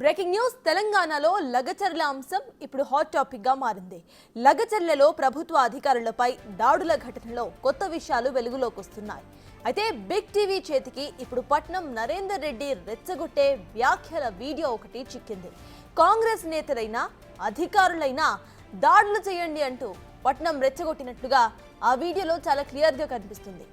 Breaking news తెలంగాణలో లగచర్ల అంశం ఇప్పుడు హాట్ టాపిక్ గా మారింది. లగచర్లలో ప్రభుత్వ అధికారులపై దాడుల ఘటనలో కొత్త విషయాలు వెలుగులోకి వస్తున్నాయి. అయితే బిగ్ టీవీ చేతికి ఇప్పుడు పట్నం నరేందర్ రెడ్డి రెచ్చగొట్టే వ్యాఖ్యల వీడియో ఒకటి చిక్కింది. కాంగ్రెస్ నేతలైనా అధికారులైనా దాడులు చేయండి అంటూ పట్నం రెచ్చగొట్టినట్లుగా ఆ వీడియోలో చాలా క్లియర్ గా కనిపిస్తుంది.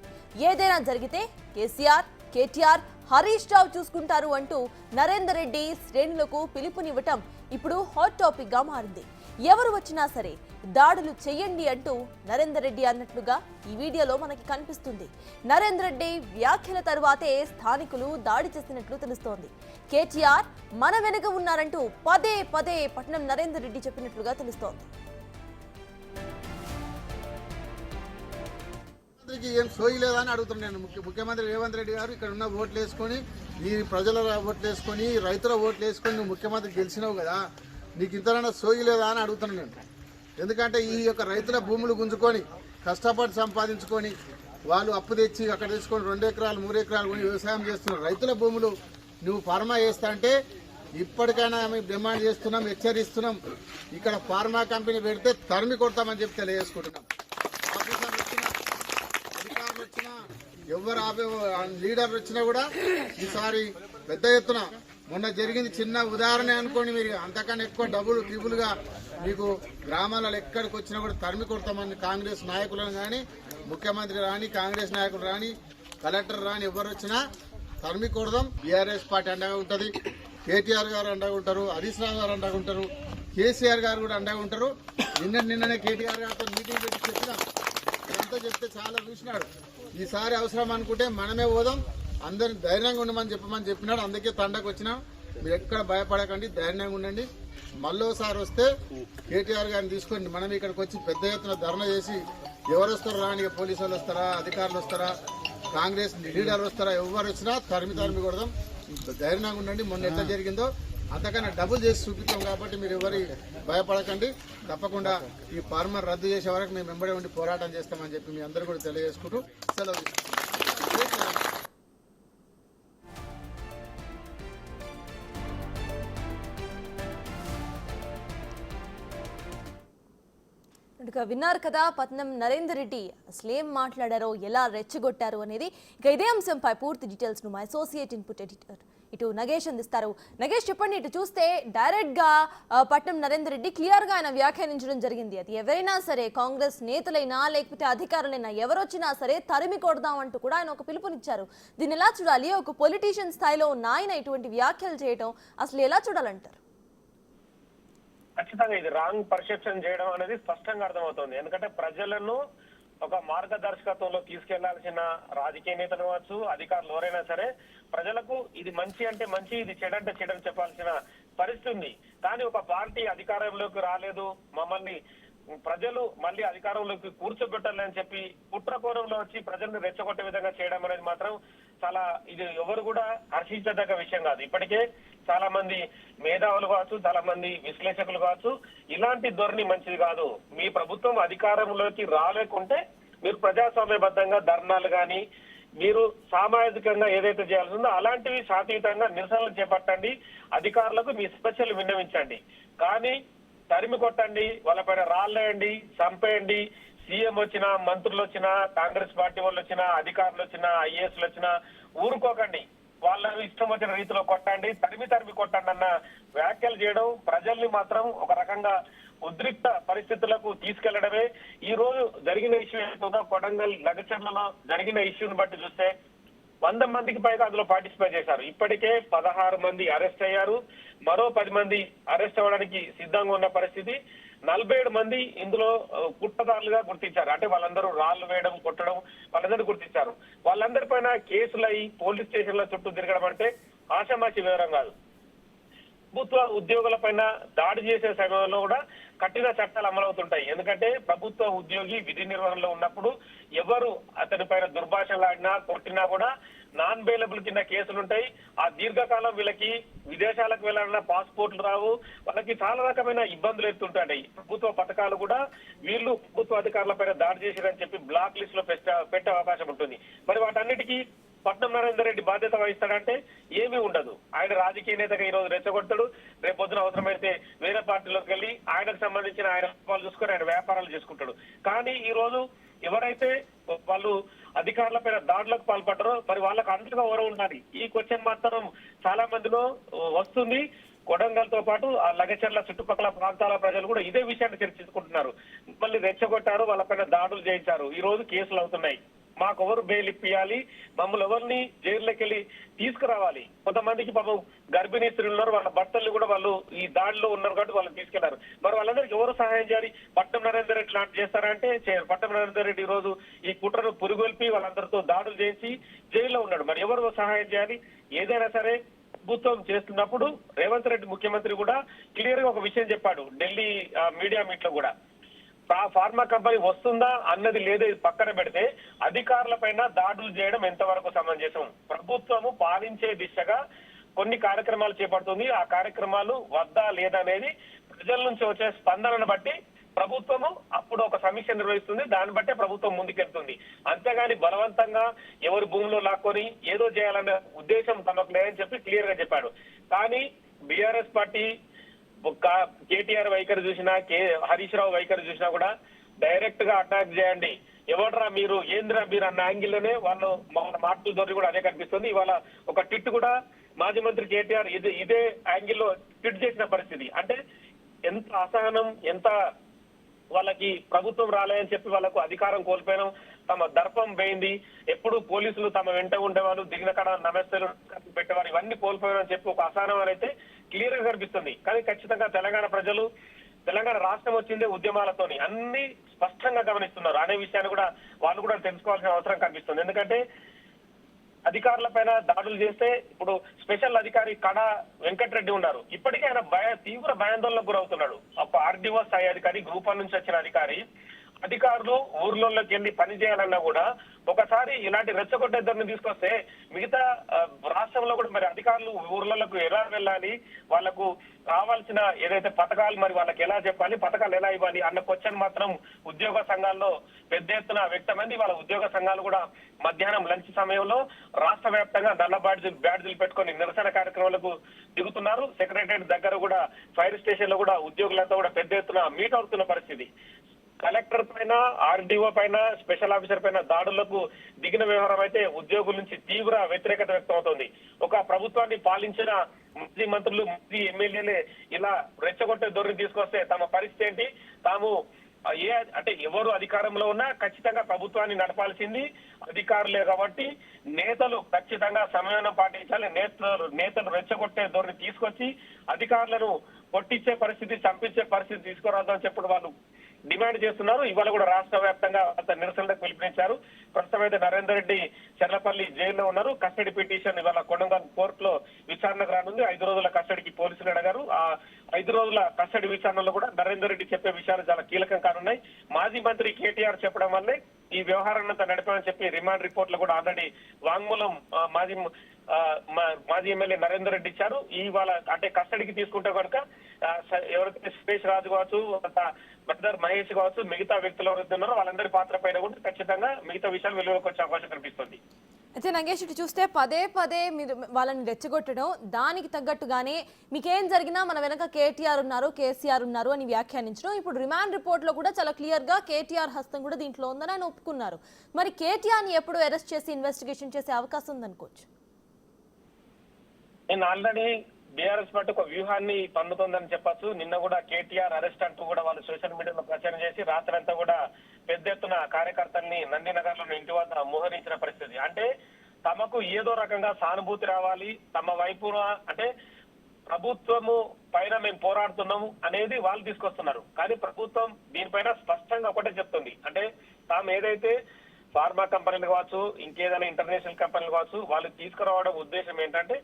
ఏదైనా జరిగితే కేసీఆర్, కేటీఆర్, హరీష్ రావు చూసుకుంటారు అంటూ నరేందర్ రెడ్డి శ్రేణులకు పిలుపునివ్వటం ఇప్పుడు హాట్ టాపిక్ గా మారింది. ఎవరు వచ్చినా సరే దాడులు చేయండి అంటూ నరేందర్ రెడ్డి అన్నట్లుగా ఈ వీడియోలో మనకి కనిపిస్తుంది. నరేందర్ రెడ్డి వ్యాఖ్యల తరువాతే స్థానికులు దాడి చేసినట్లు తెలుస్తోంది. కేటీఆర్ మన వెనుక ఉన్నారంటూ పదే పదే పట్నం నరేందర్ రెడ్డి చెప్పినట్లుగా తెలుస్తోంది. ఏం సోయలేదని అడుగుతున్నాను. ముఖ్యమంత్రి రేవంత్ రెడ్డి గారు ఇక్కడ ఉన్న ఓట్లు వేసుకొని, ఈ ప్రజల ఓట్లు వేసుకొని, రైతుల ఓట్లు వేసుకొని నువ్వు ముఖ్యమంత్రి గెలిచినావు కదా, నీకు ఇంతనైనా సోయలేదా అని అడుగుతున్నాను నేను. ఎందుకంటే ఈ యొక్క రైతుల భూములు గుంజుకొని కష్టపడి సంపాదించుకొని వాళ్ళు అప్పు తెచ్చి అక్కడ తీసుకొని 2 ఎకరాలు 3 ఎకరాలు కొని వ్యవసాయం చేస్తున్నారు. రైతుల భూములు నువ్వు ఫార్మా చేస్తా అంటే ఇప్పటికైనా మేము డిమాండ్ చేస్తున్నాం, హెచ్చరిస్తున్నాం. ఇక్కడ ఫార్మా కంపెనీ పెడితే తరిమి కొడతామని చెప్పి తెలియజేసుకుంటున్నాం. ఎవరు లీడర్ వచ్చినా కూడా ఈసారి పెద్ద ఎత్తున మొన్న జరిగింది చిన్న ఉదాహరణ అనుకోండి, మీరు అంతకన్నా ఎక్కువ డబుల్ ట్రిపుల్ గా మీకు గ్రామాలలో ఎక్కడికి వచ్చినా కూడా తరిమి కొడతామని కాంగ్రెస్ నాయకులను కానీ, ముఖ్యమంత్రి రాని, కాంగ్రెస్ నాయకులు రాని, కలెక్టర్ రాని ఎవరు వచ్చినా తరిమి కొడదాం. బీఆర్ఎస్ పార్టీ అండగా ఉంటుంది, కేటీఆర్ గారు అండగా ఉంటారు, హరీష్ రావు గారు అండగా ఉంటారు, కేసీఆర్ గారు కూడా అండగా ఉంటారు. నిన్ననే కేటీఆర్ గారితో మీటింగ్ పెట్టి చెప్పినా ఇదంతా చెప్తే చాలా చూసినాడు. ఈసారి అవసరం అనుకుంటే మనమే పోదాం, అందరిని ధైర్యంగా ఉండమని చెప్పినాడు. అందుకే తండకు వచ్చినాం. మీరు ఎక్కడ భయపడకండి, ధైర్యంగా ఉండండి. మళ్ళోసారి వస్తే కేటీఆర్ గారిని తీసుకొని మనం ఇక్కడికి వచ్చి పెద్ద ఎత్తున ధర్నా చేసి ఎవరు వస్తారో రాని, పోలీసు వాళ్ళు వస్తారా, అధికారులు వస్తారా, కాంగ్రెస్ లీడర్ వస్తారా, ఎవరు వచ్చినా తరిమి కొడదాం. ధైర్యంగా ఉండండి. మొన్న ఎట్లా జరిగిందో అంతకన్నా డబుల్ చేసి చూపిస్తాం కాబట్టి మీరు ఎవరి భయపడకండి. తప్పకుండా ఈ ఫార్మర్ రద్దు చేసే వరకు మేము వెంబడే ఉండి పోరాటం చేస్తామని చెప్పి మీ అందరూ కూడా తెలియజేసుకుంటూ సెలవు తీసుకుంటాం. విన్నారు కదా పట్నం నరేందర్ రెడ్డి అసలేం మాట్లాడారో, ఎలా రెచ్చగొట్టారు అనేది. ఇక ఇదే అంశంపై పూర్తి డీటెయిల్స్ ను మా అసోసియేట్ ఇన్పుట్ ఎడిటర్ ఇటు నగేష్ అందిస్తారు. నగేష్ చెప్పండి, ఇటు చూస్తే డైరెక్ట్ గా పట్నం నరేందర్ రెడ్డి క్లియర్ గా ఆయన వ్యాఖ్యానించడం జరిగింది. అది ఎవరైనా సరే, కాంగ్రెస్ నేతలైనా లేకపోతే అధికారులైనా ఎవరొచ్చినా సరే తరిమి కొడదాం అంటూ కూడా ఆయన ఒక పిలుపునిచ్చారు. దీన్ని ఎలా చూడాలి? ఒక పొలిటీషియన్ స్థాయిలో ఉన్న ఆయన ఇటువంటి వ్యాఖ్యలు చేయడం అసలు ఎలా చూడాలంటారు? ఖచ్చితంగా ఇది రాంగ్ పర్సెప్షన్ చేయడం అనేది స్పష్టంగా అర్థమవుతుంది. ఎందుకంటే ప్రజలను ఒక మార్గదర్శకత్వంలో తీసుకెళ్లాల్సిన రాజకీయ నేతలు కావచ్చు, అధికారులు ఎవరైనా సరే ప్రజలకు ఇది మంచి అంటే మంచి, ఇది చెడంటే చెడని చెప్పాల్సిన పరిస్థితి ఉంది. కానీ ఒక పార్టీ అధికారంలోకి రాలేదు, మమ్మల్ని ప్రజలు మళ్ళీ అధికారంలోకి కూర్చోబెట్టాలని చెప్పి కుట్రకోణంలో వచ్చి ప్రజల్ని రెచ్చగొట్టే విధంగా చేయడం అనేది మాత్రం చాలా, ఇది ఎవరు కూడా హర్షించదగ్గ విషయం కాదు. ఇప్పటికే చాలా మంది మేధావులు కావచ్చు, చాలా మంది విశ్లేషకులు కావచ్చు, ఇలాంటి ధోరణి మంచిది కాదు. మీ ప్రభుత్వం అధికారంలోకి రాలేకుంటే మీరు ప్రజాస్వామ్యబద్ధంగా ధర్నాలు కానీ, మీరు సామాజికంగా ఏదైతే చేయాల్సి ఉందో అలాంటివి శాంతియుతంగా నిరసనలు చేపట్టండి, అధికారులకు మీ సమస్యలు విన్నవించండి. కానీ తరిమి కొట్టండి, వాళ్ళపైన రాళ్ళేయండి, చంపేయండి, సీఎం వచ్చినా, మంత్రులు వచ్చినా, కాంగ్రెస్ పార్టీ వాళ్ళు వచ్చినా, అధికారులు వచ్చినా, ఐఏఎస్లు వచ్చినా ఊరుకోకండి. వాళ్ళని ఇష్టం వచ్చిన రీతిలో కొట్టండి, తరిమి కొట్టండి అన్న వ్యాఖ్యలు చేయడం ప్రజల్ని మాత్రం ఒక రకంగా ఉద్రిక్త పరిస్థితులకు తీసుకెళ్లడమే. ఈ రోజు జరిగిన ఇష్యూ ఏంటో కొడంగల్ లగచర్లలో జరిగిన ఇష్యూని బట్టి చూస్తే 100 మందికి పైగా అందులో పార్టిసిపేట్ చేశారు. ఇప్పటికే 16 మంది అరెస్ట్ అయ్యారు, మరో 10 మంది అరెస్ట్ అవ్వడానికి సిద్ధంగా ఉన్న పరిస్థితి. 47 మంది ఇందులో కుట్రదారులుగా గుర్తించారు. అంటే వాళ్ళందరూ రాళ్లు వేయడం, కొట్టడం, వాళ్ళందరూ గుర్తించారు. వాళ్ళందరిపైన కేసులు అయ్యి పోలీస్ స్టేషన్ల చుట్టూ తిరగడం అంటే ఆషామాషి వివరం కాదు. ప్రభుత్వ ఉద్యోగుల పైన దాడి చేసే సమయంలో కూడా కఠిన చట్టాలు అమలవుతుంటాయి. ఎందుకంటే ప్రభుత్వ ఉద్యోగి విధి నిర్వహణలో ఉన్నప్పుడు ఎవరు అతని పైన దుర్భాషలాడినా, కొట్టినా కూడా నాన్ బెయిలబుల్ కింద కేసులుంటాయి. ఆ దీర్ఘకాలం వీళ్ళకి విదేశాలకు వెళ్ళాలన్నా పాస్పోర్ట్లు రావు, వాళ్ళకి చాలా రకమైన ఇబ్బందులు ఎత్తుంటాయి. ప్రభుత్వ పథకాలు కూడా వీళ్ళు ప్రభుత్వ అధికారుల పైన దాడి చేశారని చెప్పి బ్లాక్ లిస్ట్ లో పెట్టే అవకాశం ఉంటుంది. మరి వాటన్నిటికీ పట్నం నరేందర్ రెడ్డి బాధ్యత వహిస్తాడంటే ఏమీ ఉండదు. ఆయన రాజకీయ నేతగా ఈ రోజు రెచ్చగొడతాడు, రేపు పొద్దున అవసరమైతే వేరే పార్టీలోకి వెళ్ళి ఆయనకు సంబంధించిన ఆయన వ్యాపారాలు చూసుకొని ఆయన వ్యాపారాలు చేసుకుంటాడు. కానీ ఈ రోజు ఎవరైతే వాళ్ళు అధికారుల పైన దాడులకు పాల్పడ్డారో మరి వాళ్ళకు అంతగా ఎవరు ఉండాలి? ఈ క్వశ్చన్ మాత్రం చాలా మందిలో వస్తుంది. కొడంగల్ తో పాటు ఆ లగచర్ల చుట్టుపక్కల ప్రాంతాల ప్రజలు కూడా ఇదే విషయాన్ని చర్చించుకుంటున్నారు. మళ్ళీ రెచ్చగొట్టారు, వాళ్ళపైన దాడులు చేయించారు, ఈ రోజు కేసులు అవుతున్నాయి. మాకు ఎవరు బెయిల్ ఇప్పియాలి, మమ్మల్ని ఎవరిని జైల్లోకి వెళ్ళి తీసుకురావాలి. కొంతమందికి పాపం గర్భిణీ స్త్రీలు ఉన్నారు, వాళ్ళ భర్తల్ని కూడా వాళ్ళు ఈ దాడిలో ఉన్నారు కాబట్టి వాళ్ళని తీసుకెళ్లారు. మరి వాళ్ళందరికీ ఎవరు సహాయం చేయాలి? పట్నం నరేందర్ రెడ్డి లాంటి చేస్తారంటే చేయరు. పట్నం నరేందర్ రెడ్డి ఈ రోజు ఈ కుట్రను పురుగొల్పి వాళ్ళందరితో దాడులు చేసి జైల్లో ఉన్నాడు. మరి ఎవరు సహాయం చేయాలి? ఏదైనా సరే ప్రభుత్వం చేస్తున్నప్పుడు రేవంత్ రెడ్డి ముఖ్యమంత్రి కూడా క్లియర్ గా ఒక విషయం చెప్పాడు ఢిల్లీ మీడియా మీట్ లో కూడా. ఫార్మా కంపెనీ వస్తుందా అన్నది లేదు పక్కన పెడితే అధికారుల పైన దాడులు చేయడం ఎంతవరకు సమంజసం? ప్రభుత్వము పాలించే దిశగా కొన్ని కార్యక్రమాలు చేపడుతుంది. ఆ కార్యక్రమాలు వద్దా లేదా అనేది ప్రజల నుంచి వచ్చే స్పందనను బట్టి ప్రభుత్వము అప్పుడు ఒక సమీక్ష నిర్వహిస్తుంది, దాన్ని బట్టే ప్రభుత్వం ముందుకెళ్తుంది. అంతేగాని బలవంతంగా ఎవరి భూమిలో లాక్కొని ఏదో చేయాలనే ఉద్దేశం తమకు లేదని చెప్పి క్లియర్ గా చెప్పాడు. కానీ బీఆర్ఎస్ పార్టీ కేటీఆర్ వైఖరి చూసినా, హరీష్ రావు వైఖరి చూసినా కూడా డైరెక్ట్ గా అటాక్ చేయండి, ఎవడరా మీరు, ఏంద్రా మీరు అన్న యాంగిల్లోనే వాళ్ళు మాటలు దొరికి కూడా అదే కనిపిస్తుంది. ఇవాళ ఒక ట్విట్ కూడా మాజీ మంత్రి కేటీఆర్ ఇదే యాంగిల్లో ట్విట్ చేసిన పరిస్థితి. అంటే ఎంత అసహనం, ఎంత వాళ్ళకి ప్రభుత్వం రాలేదని చెప్పి వాళ్ళకు అధికారం కోల్పోయినాం, తమ దర్పం పోయింది, ఎప్పుడు పోలీసులు తమ వెంట ఉండేవాళ్ళు, దిగిన కాడ నమస్తేలు పెట్టేవారు, ఇవన్నీ కోల్పోయారని చెప్పి ఒక అసహనం అయితే క్లియర్ గా కనిపిస్తుంది. కానీ ఖచ్చితంగా తెలంగాణ ప్రజలు, తెలంగాణ రాష్ట్రం వచ్చిందే ఉద్యమాలతోని, అన్ని స్పష్టంగా గమనిస్తున్నారు అనే విషయాన్ని కూడా వాళ్ళు కూడా తెలుసుకోవాల్సిన అవసరం కనిపిస్తుంది. ఎందుకంటే అధికారుల పైన దాడులు చేస్తే ఇప్పుడు స్పెషల్ అధికారి కడ వెంకటరెడ్డి ఉన్నారు, ఇప్పటికే ఆయన తీవ్ర భయాందోళనకు గురవుతున్నాడు. ఒక ఆర్డీఓ స్థాయి అధికారి, గ్రూప్ 1 నుంచి వచ్చిన అధికారులు ఊర్లలోకి వెళ్ళి పని చేయాలన్నా కూడా ఒకసారి ఇలాంటి రెచ్చగొట్టే ధరని తీసుకొస్తే మిగతా రాష్ట్రంలో కూడా మరి అధికారులు ఊర్లలకు ఎలా వెళ్ళాలి, వాళ్లకు కావాల్సిన ఏదైతే పథకాలు మరి వాళ్ళకి ఎలా చెప్పాలి, పథకాలు ఎలా ఇవ్వాలి అన్న క్వశ్చన్ మాత్రం ఉద్యోగ సంఘాల్లో పెద్ద ఎత్తున వ్యక్తమైంది. వాళ్ళ ఉద్యోగ సంఘాలు కూడా మధ్యాహ్నం లంచ్ సమయంలో రాష్ట్ర వ్యాప్తంగా నల్ల బ్యాడ్జీలు పెట్టుకొని నిరసన కార్యక్రమాలకు దిగుతున్నారు. సెక్రటరియట్ దగ్గర కూడా ఫైర్ స్టేషన్ లో కూడా ఉద్యోగులంతా కూడా పెద్ద ఎత్తున మీట్ అవుతున్న పరిస్థితి. కలెక్టర్ పైన, ఆర్డీఓ పైన, స్పెషల్ ఆఫీసర్ పైన దాడులకు దిగిన వ్యవహారం అయితే ఉద్యోగుల నుంచి తీవ్ర వ్యతిరేకత వ్యక్తం అవుతోంది. ఒక ప్రభుత్వాన్ని పాలించిన మాజీ మంత్రులు, మాజీ ఎమ్మెల్యేలే ఇలా రెచ్చగొట్టే ధోరణి తీసుకొస్తే తమ పరిస్థితి ఏంటి? తాము అంటే ఎవరు అధికారంలో ఉన్నా ఖచ్చితంగా ప్రభుత్వాన్ని నడపాల్సింది అధికారులే కాబట్టి నేతలు ఖచ్చితంగా సమన్వయం పాటించాలి. నేతలు రెచ్చగొట్టే ధోరణి తీసుకొచ్చి అధికారులను కొట్టించే పరిస్థితి, చంపించే పరిస్థితి తీసుకురాదని చెప్పడం వాళ్ళు డిమాండ్ చేస్తున్నారు. ఇవాళ కూడా రాష్ట్ర వ్యాప్తంగా నిరసనలకు పిలుపునిచ్చారు. ప్రస్తుతం అయితే నరేందర్ రెడ్డి చెర్లపల్లి జైల్లో ఉన్నారు. కస్టడీ పిటిషన్ ఇవాళ కొడంగల్ కోర్టులో విచారణకు రానుంది. 5 రోజుల కస్టడీకి పోలీసులు అడిగారు. ఆ 5 రోజుల కస్టడీ విచారణలో కూడా నరేందర్ రెడ్డి చెప్పే విషయాలు చాలా కీలకం కానున్నాయి. మాజీ మంత్రి కేటీఆర్ చెప్పడం వల్లే ఈ వ్యవహారాన్ని నడిపామని చెప్పి రిమాండ్ రిపోర్ట్ లో కూడా ఆల్రెడీ వాంగ్మూలం మాజీ ఎమ్మెల్యే నరేందర్ రెడ్డి ఇచ్చారు. ఇవాళ అంటే కస్టడీకి తీసుకుంటే కనుక ఎవరైతే సురేష్ రాజు కావచ్చు, బ్రదర్ మహేష్ కావచ్చు, మిగతా వ్యక్తులు ఎవరైతే ఉన్నారో వాళ్ళందరి పాత్ర పైన కూడా ఖచ్చితంగా మిగతా విషయాలు వెలుగులోకి వచ్చే అవకాశం కనిపిస్తుంది. అయితే నగేష్ ఇటు చూస్తే పదే పదే మీరు వాళ్ళని రెచ్చగొట్టడం, దానికి తగ్గట్టుగానే మీకేం జరిగినా మన వెనక కేటీఆర్ ఉన్నారు, కేసీఆర్ ఉన్నారు అని వ్యాఖ్యానించడం. ఇప్పుడు రిమాండ్ రిపోర్ట్ లో కూడా చాలా క్లియర్ గా కేటీఆర్ హస్తం కూడా దీంట్లో ఉందని ఆయన ఒప్పుకున్నారు. మరి కేటీఆర్ ని ఎప్పుడు అరెస్ట్ చేసి ఇన్వెస్టిగేషన్ చేసే అవకాశం ఉందనుకోవచ్చు? నేను ఆల్రెడీ బీఆర్ఎస్ పార్టీ ఒక వ్యూహాన్ని పన్నుతోందని చెప్పొచ్చు. నిన్న కూడా కేటీఆర్ అరెస్ట్ అంటూ కూడా వాళ్ళు సోషల్ మీడియాలో ప్రచారం చేసి రాత్రంతా కూడా పెద్ద ఎత్తున కార్యకర్తల్ని నందినగర్ లో ఇంటి వద్ద మోహరించిన పరిస్థితి. అంటే తమకు ఏదో రకంగా సానుభూతి రావాలి, తమ వైపున అంటే ప్రభుత్వము పైన మేము పోరాడుతున్నాము అనేది వాళ్ళు తీసుకొస్తున్నారు. కానీ ప్రభుత్వం దీనిపైన స్పష్టంగా ఒకటే చెప్తుంది, అంటే తాము ఏదైతే ఫార్మా కంపెనీలు కావచ్చు, ఇంకేదైనా ఇంటర్నేషనల్ కంపెనీలు కావచ్చు, వాళ్ళు తీసుకురావడం ఉద్దేశం ఏంటంటే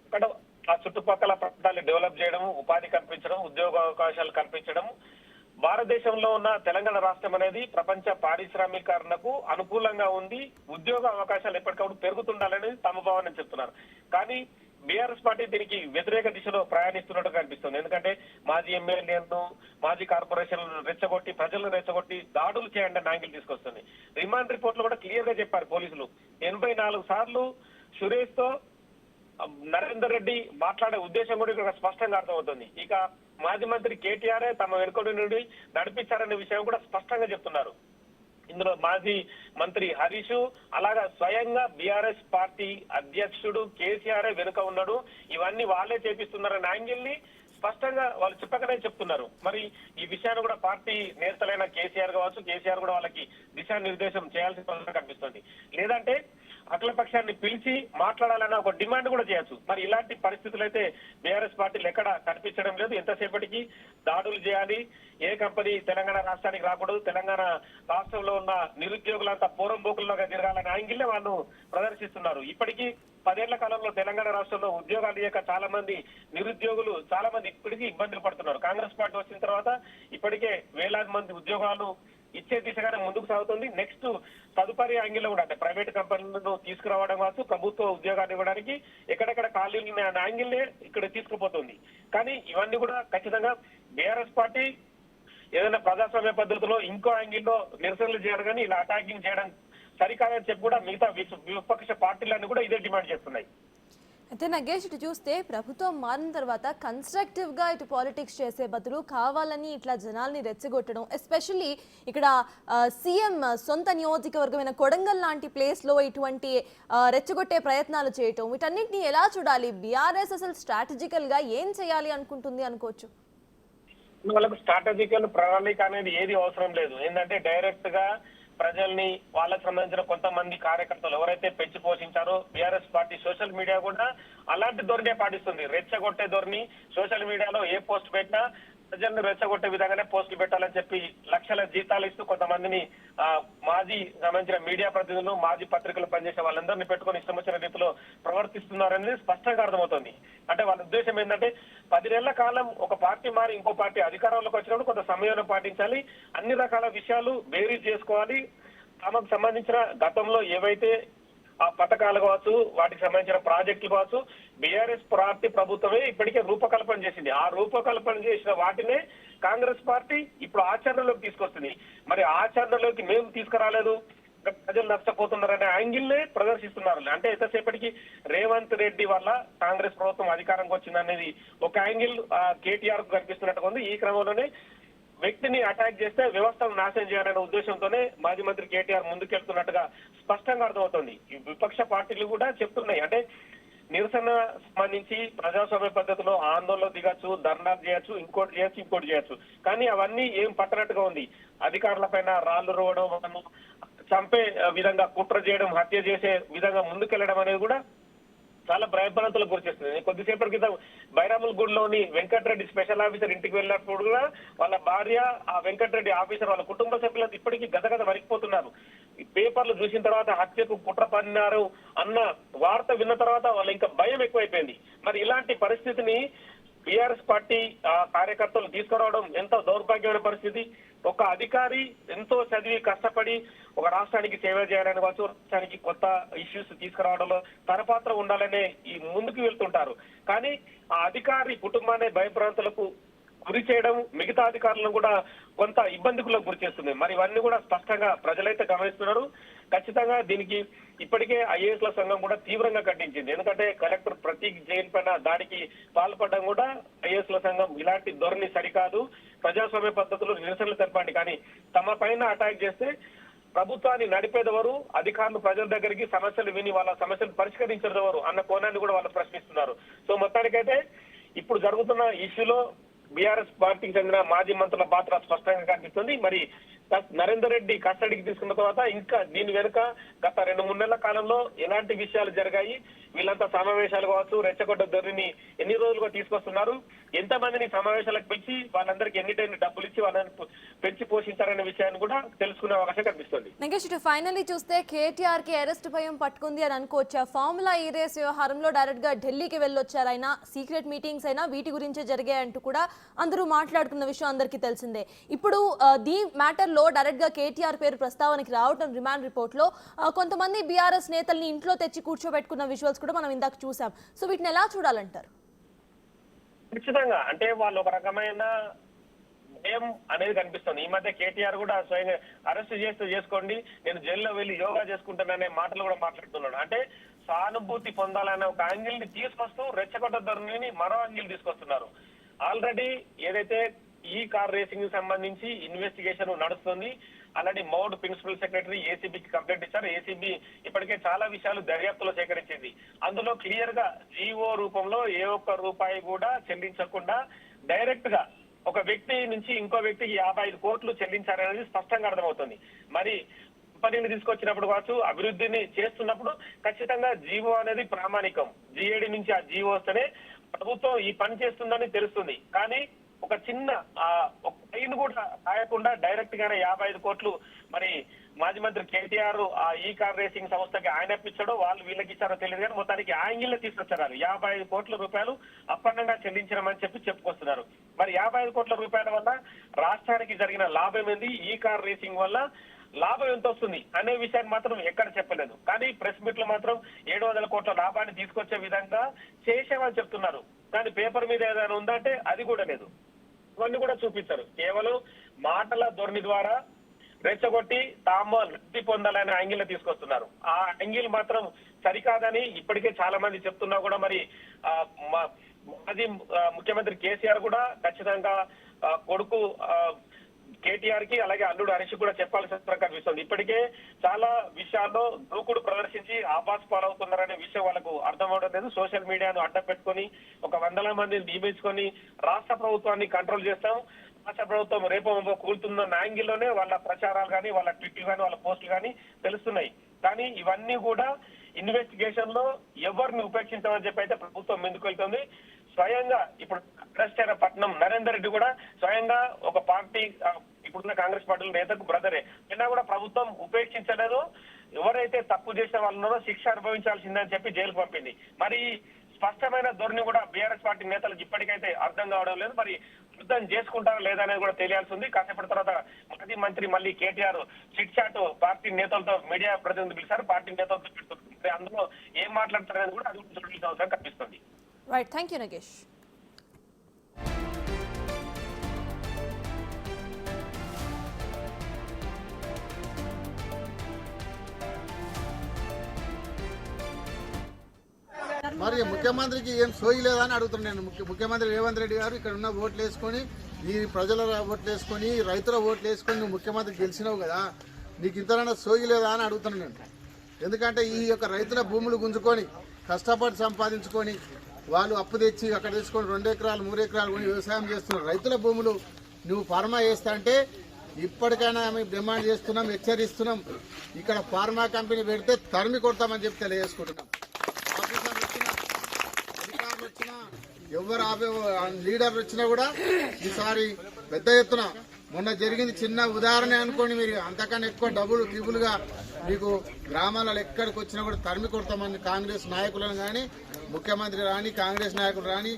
అక్కడ ఆ చుట్టుపక్కల ప్రాంతాన్ని డెవలప్ చేయడం, ఉపాధి కల్పించడం, ఉద్యోగ అవకాశాలు కల్పించడం. భారతదేశంలో ఉన్న తెలంగాణ రాష్ట్రం అనేది ప్రపంచ పారిశ్రామికరణకు అనుకూలంగా ఉంది, ఉద్యోగ అవకాశాలు ఎప్పటికప్పుడు పెరుగుతుండాలనేది తమ భావన చెప్తున్నారు. కానీ బీఆర్ఎస్ పార్టీ దీనికి వ్యతిరేక దిశలో ప్రయాణిస్తున్నట్టు కనిపిస్తుంది. ఎందుకంటే మాజీ ఎమ్మెల్యేలను, మాజీ కార్పొరేషన్లను రెచ్చగొట్టి, ప్రజలను రెచ్చగొట్టి దాడులు చేయండి అని యాంగిల్ తీసుకొస్తుంది. రిమాండ్ రిపోర్ట్ లో కూడా క్లియర్ గా చెప్పారు పోలీసులు. 84 సార్లు సురేష్ తో నరేందర్ రెడ్డి మాట్లాడే ఉద్దేశం కూడా ఇక్కడ స్పష్టంగా అర్థమవుతుంది. ఇక మాజీ మంత్రి కేటీఆర్ తమ వెనుకడి నుండి నడిపించారనే విషయం కూడా స్పష్టంగా చెప్తున్నారు. ఇందులో మాజీ మంత్రి హరీష్, అలాగా స్వయంగా బీఆర్ఎస్ పార్టీ అధ్యక్షుడు కేసీఆర్ వెనుక ఉన్నాడు, ఇవన్నీ వాళ్ళే చేపిస్తున్నారనే యాంగిల్ ని స్పష్టంగా వాళ్ళు చెప్పకనే చెప్తున్నారు. మరి ఈ విషయాన్ని కూడా పార్టీ నేతలైన కేసీఆర్ కావచ్చు, కేసీఆర్ కూడా వాళ్ళకి దిశానిర్దేశం చేయాల్సిన కనిపిస్తుంది. లేదంటే అఖిలపక్షాన్ని పిలిచి మాట్లాడాలన్న ఒక డిమాండ్ కూడా చేయొచ్చు. మరి ఇలాంటి పరిస్థితులు అయితే బీఆర్ఎస్ పార్టీలు ఎక్కడ కనిపించడం లేదు. ఎంతసేపటికి దాడులు చేయాలి, ఏ కంపెనీ తెలంగాణ రాష్ట్రానికి రాకూడదు, తెలంగాణ రాష్ట్రంలో ఉన్న నిరుద్యోగులంతా పోరంబోకుల్లోగా తిరగాలనే యాంగిల్ వాళ్ళు ప్రదర్శిస్తున్నారు. ఇప్పటికీ 10 ఏళ్ల కాలంలో తెలంగాణ రాష్ట్రంలో ఉద్యోగాలు ఇయ్యక చాలా మంది నిరుద్యోగులు చాలా మంది ఇప్పటికీ ఇబ్బందులు పడుతున్నారు. కాంగ్రెస్ పార్టీ వచ్చిన తర్వాత ఇప్పటికే వేలాది మంది ఉద్యోగాలు ఇచ్చే దిశగానే ముందుకు సాగుతుంది. నెక్స్ట్ తదుపరి యాంగిల్లో కూడా అంటే ప్రైవేట్ కంపెనీలను తీసుకురావడం కావచ్చు, ప్రభుత్వ ఉద్యోగాలు ఇవ్వడానికి ఎక్కడెక్కడ ఖాళీలు ఉన్నాయన్న యాంగిల్నే ఇక్కడ తీసుకుపోతుంది. కానీ ఇవన్నీ కూడా ఖచ్చితంగా బీఆర్ఎస్ పార్టీ ఏదైనా ప్రజాస్వామ్య పద్ధతిలో ఇంకో యాంగిల్లో నిరసనలు చేయడం కానీ ఇలా అటాకింగ్ చేయడం సరికాదని చెప్పి కూడా మిగతా విపక్ష పార్టీలన్నీ కూడా ఇదే డిమాండ్ చేస్తున్నాయి. అయితే నగేష్, ఇటు చూస్తే ప్రభుత్వం మారిన తర్వాత కన్స్ట్రక్టివ్ గా ఇటు పాలిటిక్స్ చేసే బదులు కావాలని ఇట్లా జనాల్ని రెచ్చగొట్టడం, ఎస్పెషల్లీ ఇక్కడ సీఎం సొంత నియోజకవర్గమైన కొడంగల్ లాంటి ప్లేస్ లో ఇటువంటి రెచ్చగొట్టే ప్రయత్నాలు చేయటం, వీటన్నిటిని ఎలా చూడాలి? బీఆర్ఎస్ అసలు స్ట్రాటజికల్ గా ఏం చేయాలి అనుకుంటుంది అనుకోవచ్చు? వాళ్ళకు స్ట్రాటజికల్ ప్రణాళిక అనేది ఏది అవసరం లేదు. ఏంటంటే డైరెక్ట్ గా ప్రజల్ని, వాళ్ళకి సంబంధించిన కొంతమంది కార్యకర్తలు ఎవరైతే పెంచి పోషించారో బీఆర్ఎస్ పార్టీ సోషల్ మీడియా కూడా అలాంటి ధోరణి పాటిస్తుంది. రెచ్చగొట్టే ధోరణి. సోషల్ మీడియాలో ఏ పోస్ట్ పెట్టినా ప్రజల్ని రెచ్చగొట్టే విధంగానే పోస్టులు పెట్టాలని చెప్పి లక్షల జీతాలు ఇస్తూ కొంతమందిని మాజీ సంబంధించిన మీడియా ప్రతినిధులు, మాజీ పత్రికలు పనిచేసే వాళ్ళందరినీ పెట్టుకుని ఇష్టం వచ్చిన రీతిలో ప్రవర్తిస్తున్నారనేది స్పష్టంగా అర్థమవుతుంది. అంటే వాళ్ళ ఉద్దేశం ఏంటంటే 10 ఏళ్ల కాలం ఒక పార్టీ మారి ఇంకో పార్టీ అధికారంలోకి వచ్చినప్పుడు కొంత సమయం పాటించాలి, అన్ని రకాల విషయాలు బేరీజ్ చేసుకోవాలి. తమకు సంబంధించిన గతంలో ఏవైతే ఆ పథకాలు కావచ్చు, వాటికి సంబంధించిన ప్రాజెక్టులు కావచ్చు, బీఆర్ఎస్ పార్టీ ప్రభుత్వమే ఇప్పటికే రూపకల్పన చేసింది. ఆ రూపకల్పన చేసిన వాటినే కాంగ్రెస్ పార్టీ ఇప్పుడు ఆచరణలోకి తీసుకొస్తుంది. మరి ఆచరణలోకి మేము తీసుకురాలేదు, ప్రజలు నష్టపోతున్నారనే యాంగిల్నే ప్రదర్శిస్తున్నారు. అంటే ఎంతసేపటికి రేవంత్ రెడ్డి వల్ల కాంగ్రెస్ ప్రభుత్వం అధికారంకి వచ్చిందనేది ఒక యాంగిల్ కేటీఆర్ కు కనిపిస్తున్నట్టుగా ఉంది. ఈ క్రమంలోనే వ్యక్తిని అటాక్ చేస్తే వ్యవస్థను నాశనం చేయాలనే ఉద్దేశంతోనే మాజీ మంత్రి కేటీఆర్ ముందుకెళ్తున్నట్టుగా స్పష్టంగా అర్థమవుతుంది. ఈ విపక్ష పార్టీలు కూడా చెప్తున్నాయి. అంటే నిరసన సంబంధించి ప్రజాస్వామ్య పద్ధతిలో ఆందోళన దిగచ్చు, ధర్నాలు చేయొచ్చు, ఇంకోటి చేయొచ్చు. కానీ అవన్నీ ఏం పట్టనట్టుగా ఉంది. అధికారుల పైన రాళ్లు రువ్వడం, చంపే విధంగా కుట్ర చేయడం, హత్య చేసే విధంగా ముందుకెళ్లడం అనేది కూడా చాలా భయభ్రాంతులకు గురిచేస్తుంది. కొద్దిసేపటి క్రితం బైరాముల్ గూడలోని వెంకటరెడ్డి స్పెషల్ ఆఫీసర్ ఇంటికి వెళ్ళినప్పుడు కూడా వాళ్ళ భార్య, ఆ వెంకటరెడ్డి ఆఫీసర్, వాళ్ళ కుటుంబ సభ్యులంతా ఇప్పటికీ గదగద వరికిపోతున్నారు. పేపర్లు చూసిన తర్వాత హత్యకు కుట్ర పన్నారు అన్న వార్త విన్న తర్వాత వాళ్ళ ఇంకా భయం ఎక్కువైపోయింది. మరి ఇలాంటి పరిస్థితిని బీఆర్ఎస్ పార్టీ కార్యకర్తలు తీసుకురావడం ఎంత దౌర్భాగ్యమైన పరిస్థితి. ఒక అధికారి ఎంతో చదివి కష్టపడి ఒక రాష్ట్రానికి సేవ చేయాలని కావచ్చు, రాష్ట్రానికి కొత్త ఇష్యూస్ తీసుకురావడంలో తన పాత్ర ఉండాలనే ఈ ముందుకు వెళ్తుంటారు. కానీ ఆ అధికారి కుటుంబాన్ని భయభ్రాంతులకు గురి చేయడం మిగతా అధికారులను కూడా కొంత ఇబ్బందులకు గురి చేస్తుంది. మరి ఇవన్నీ కూడా స్పష్టంగా ప్రజలైతే గమనిస్తున్నారు. ఖచ్చితంగా దీనికి ఇప్పటికే ఐఏఎస్ల సంఘం కూడా తీవ్రంగా ఖండించింది. ఎందుకంటే కలెక్టర్ ప్రతీక్ జైన్ పైన దాడికి పాల్పడడం కూడా ఐఏఎస్ల సంఘం ఇలాంటి ధోరణి సరికాదు, ప్రజాస్వామ్య పద్ధతులు నిరసనలు తెలపండి, కానీ తమ పైన అటాక్ చేస్తే ప్రభుత్వాన్ని నడిపేదెవరు, అధికారులు ప్రజల దగ్గరికి సమస్యలు విని వాళ్ళ సమస్యలు పరిష్కరించేదెవరు అన్న కోణాన్ని కూడా వాళ్ళు ప్రశ్నిస్తున్నారు. సో మొత్తానికైతే ఇప్పుడు జరుగుతున్న ఇష్యూలో బీఆర్ఎస్ పార్టీకి చెందిన మాజీ మంత్రుల పాత్ర స్పష్టంగా కనిపిస్తుంది. మరి నరేందర్ రెడ్డి కస్టడీకి తీసుకున్న తర్వాత ఇంకా దీని వెనుక గత 2-3 నెలల కాలంలో ఎలాంటి విషయాలు జరిగాయి, వీళ్ళంతా సమావేశాలు కావచ్చు, రెచ్చగొట్ట ధోరణిని ఎన్ని రోజులుగా తీసుకొస్తున్నారు, ఎంతమందిని సమావేశాలకు పిలిచి వాళ్ళందరికీ ఎన్ని డబ్బులు ఇచ్చి వాళ్ళని పెంచి పోషించారనే విషయాన్ని కూడా తెలుసుకునే అవకాశం కనిపిస్తుంది. నెక్స్ట్ ఇటు ఫైనల్లీ చూస్తే కేటీఆర్ కి అరెస్ట్ భయం పట్టుకుంది అని అనుకోవచ్చా? ఫార్ములా ఈ రేస్ వ్యవహారంలో డైరెక్ట్ గా ఢిల్లీకి వెళ్ళొచ్చారు ఆయన, సీక్రెట్ మీటింగ్స్ అయినా వీటి గురించే జరిగాయంటూ కూడా అందరూ మాట్లాడుకున్న విషయం అందరికీ తెలిసిందే. ఇప్పుడు దీ మ్యాటర్ లో డైరెక్ట్ గా కేటీఆర్ పేరు ప్రస్తావనకి రావడం రిమాండ్ రిపోర్ట్ లో కొంతమంది బీఆర్ఎస్ నేతల్ని ఇంట్లో తెచ్చి కూర్చోబెట్టుకున్న విజువల్స్ కూడా మనం ఇందాక చూసాం. సో వీటిని ఎలా చూడాలంటారు? ఖచ్చితంగా అంటే వాళ్ళు ఒక రకమైన భయం అనేది కనిపిస్తుంది. ఈ మధ్య కేటీఆర్ కూడా స్వయంగా అరెస్ట్ చేసుకోండి, నేను జైల్లో వెళ్ళి యోగా చేసుకుంటాననే మాటలు కూడా మాట్లాడుతున్నాడు. అంటే సానుభూతి పొందాలనే ఒక యాంగిల్ ని తీసుకొస్తూ రెచ్చగొట్ట ధోరణిని మరో యాంగిల్ తీసుకొస్తున్నారు. ఆల్రెడీ ఏదైతే ఈ కార్ రేసింగ్ సంబంధించి ఇన్వెస్టిగేషన్ నడుస్తుంది. అలాంటి మౌడ్ ప్రిన్సిపల్ సెక్రటరీ ఏసీబీకి కంప్లైంట్ ఇచ్చారు. ఏసీబీ ఇప్పటికే చాలా విషయాలు దర్యాప్తులో సేకరించింది. అందులో క్లియర్ గా జీవో రూపంలో ఏ ఒక్క రూపాయి కూడా చెల్లించకుండా డైరెక్ట్ గా ఒక వ్యక్తి నుంచి ఇంకో వ్యక్తికి 55 కోట్లు చెల్లించారనేది స్పష్టంగా అర్థమవుతుంది. మరి కంపెనీని తీసుకొచ్చినప్పుడు కావచ్చు, అభివృద్ధిని చేస్తున్నప్పుడు ఖచ్చితంగా జీవో అనేది ప్రామాణికం. జీఏడీ నుంచి ఆ జీవో వస్తేనే ప్రభుత్వం ఈ పని చేస్తుందని తెలుస్తుంది. కానీ ఒక చిన్న లైన్ కూడా రాయకుండా డైరెక్ట్ గానే 55 కోట్లు మరి మాజీ మంత్రి కేటీఆర్ ఆ ఈ కార్ రేసింగ్ సంస్థకి ఆయన ఇప్పించాడో వాళ్ళు వీళ్ళకి ఇచ్చారో తెలియదు, కానీ మొత్తానికి యాంగిల్ తీసుకొచ్చారు. 55 కోట్ల రూపాయలు అప్పన్నంగా చెల్లించడమని చెప్పుకొస్తున్నారు. మరి 55 కోట్ల రూపాయల వల్ల రాష్ట్రానికి జరిగిన లాభం ఏంది, ఈ కార్ రేసింగ్ వల్ల లాభం ఎంత వస్తుంది అనే విషయాన్ని మాత్రం ఎక్కడ చెప్పలేదు. కానీ ప్రెస్ మీట్ లో మాత్రం 700 కోట్ల లాభాన్ని తీసుకొచ్చే విధంగా చేసేవని చెప్తున్నారు. కానీ పేపర్ మీద ఏదైనా ఉందంటే అది కూడా లేదు. ఇవన్నీ కూడా చూపించారు. కేవలం మాటల ధోరణి ద్వారా రెచ్చగొట్టి తాము లబ్ధి పొందాలనే యాంగిల్ తీసుకొస్తున్నారు. ఆ యాంగిల్ మాత్రం సరికాదని ఇప్పటికే చాలా మంది చెప్తున్నా కూడా మరి మాజీ ముఖ్యమంత్రి కేసీఆర్ కూడా ఖచ్చితంగా కొడుకు కేటీఆర్ కి అలాగే అల్లుడు హరీష్ కూడా చెప్పాల్సిన కనిపిస్తుంది. ఇప్పటికే చాలా విషయాల్లో దూకుడు ప్రదర్శించి ఆపాస్ పాలవుతున్నారనే విషయం వాళ్ళకు అర్థం అవడం లేదు. సోషల్ మీడియాను అడ్డం పెట్టుకుని 100 మందిని నియమించుకొని రాష్ట్ర ప్రభుత్వాన్ని కంట్రోల్ చేస్తాం, రాష్ట్ర ప్రభుత్వం రేపు కూలుతున్న యాంగిల్లోనే వాళ్ళ ప్రచారాలు కానీ, వాళ్ళ ట్వీట్లు కానీ, వాళ్ళ పోస్టులు కానీ తెలుస్తున్నాయి. కానీ ఇవన్నీ కూడా ఇన్వెస్టిగేషన్ లో ఎవరిని ఉపేక్షించమని చెప్పి అయితే ప్రభుత్వం ముందుకు వెళ్తుంది. స్వయంగా ఇప్పుడు అరెస్ట్ అయిన పట్నం నరేందర్ రెడ్డి కూడా స్వయంగా ఒక పార్టీ ఇప్పుడున్న కాంగ్రెస్ పార్టీల నేతకు బ్రదరే, అయినా కూడా ప్రభుత్వం ఉపేక్షించలేదు. ఎవరైతే తప్పు చేసిన వాళ్ళనో శిక్ష అనుభవించాల్సిందని చెప్పి జైలుకు పంపింది. మరి స్పష్టమైన ధోరణి కూడా బీఆర్ఎస్ పార్టీ నేతలకు ఇప్పటికైతే అర్థం కావడం లేదు. మరి అర్థం చేసుకుంటారా లేదా అనేది కూడా తెలియాల్సి ఉంది. కాసేపటి తర్వాత మాజీ మంత్రి మళ్ళీ కేటీఆర్ చిట్ చాట్ పార్టీ నేతలతో మీడియా ప్రతినిధులు పిలిచారు. పార్టీ నేతలతో పెడుతుంది. అందులో ఏం మాట్లాడతారనేది కూడా అది చూడాల్సిన అవసరం కనిపిస్తుంది. Right, thank you Nagesh. మరి ముఖ్యమంత్రికి ఏం సోయి లేదా అని అడుగుతున్నాను. ముఖ్యమంత్రి రేవంత్ రెడ్డి గారు ఇక్కడ ఉన్న ఓట్లు వేసుకొని, ఈ ప్రజల ఓట్లు వేసుకొని, రైతుల ఓట్లు వేసుకొని నువ్వు ముఖ్యమంత్రి గెలిచినావు కదా, నీకు ఇంతనైనా సోయి లేదా అని అడుగుతున్నాను నేను. ఎందుకంటే ఈ యొక్క రైతుల భూములు గుంజుకొని కష్టపడి సంపాదించుకొని వాళ్ళు అప్పు తెచ్చి అక్కడ తెచ్చుకొని 2 ఎకరాలు 3 ఎకరాలు కొని వ్యవసాయం చేస్తున్నారు. రైతుల భూములు నువ్వు ఫార్మా చేస్తా అంటే ఇప్పటికైనా మేము డిమాండ్ చేస్తున్నాం, హెచ్చరిస్తున్నాం. ఇక్కడ ఫార్మా కంపెనీ పెడితే తరిమి కొడతామని చెప్పి తెలియజేసుకుంటున్నాం. ఆఫీసర్లు వచ్చినా, అధికారులు వచ్చినా, ఎవరు లీడర్లు వచ్చినా కూడా ఈసారి పెద్ద ఎత్తున మొన్న జరిగింది చిన్న ఉదాహరణ అనుకోండి. మీరు అంతకన్నా ఎక్కువ డబుల్ ట్రిపుల్గా మీకు గ్రామాలలో ఎక్కడికి వచ్చినా కూడా తరిమి కొడతామని కాంగ్రెస్ నాయకులను కానీ, ముఖ్యమంత్రి రాని, కాంగ్రెస్ నాయకులు రాని,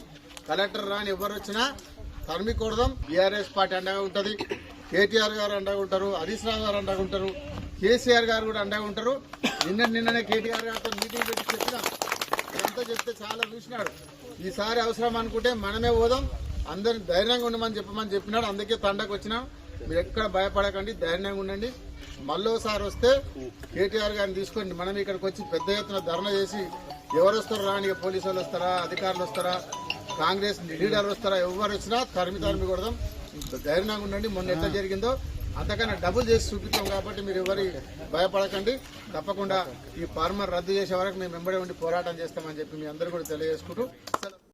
కలెక్టర్ రాని, ఎవరు వచ్చినా తరిమి కొడదాం. బీఆర్ఎస్ పార్టీ అండగా ఉంటుంది, కేటీఆర్ గారు అండగా ఉంటారు, హరీష్ రావు గారు అండగా ఉంటారు, కేసీఆర్ గారు కూడా అండగా ఉంటారు. నిన్ననే కేటీఆర్ గారితో మీటింగ్ పెట్టి చెప్పినా, ఇదంతా చెప్తే చాలా చూసినాడు. ఈసారి అవసరం అనుకుంటే మనమే పోదాం, అందరిని ధైర్యంగా ఉండమని చెప్పినాడు. అందుకే తండకు వచ్చినాం. మీరు ఎక్కడ భయపడకండి, ధైర్యంగా ఉండండి. మళ్ళోసారి వస్తే కేటీఆర్ గారిని తీసుకొని మనం ఇక్కడికి వచ్చి పెద్ద ఎత్తున ధర్నా చేసి ఎవరు వస్తారో రాని, పోలీసు వాళ్ళు వస్తారా, అధికారులు వస్తారా, కాంగ్రెస్ లీడర్లు వస్తారా, ఎవరు వచ్చినా తరిమి కొడదాం. ధైర్యంగా ఉండండి. మొన్న ఎట్లా జరిగిందో అంతకన్నా డబుల్ చేసి చూపిస్తాం. కాబట్టి మీరు ఎవరి భయపడకండి. తప్పకుండా ఈ ఫార్మర్ రద్దు చేసే వరకు మేము వెంబడి ఉండి పోరాటం చేస్తామని చెప్పి మీ అందరూ కూడా తెలియజేసుకుంటూ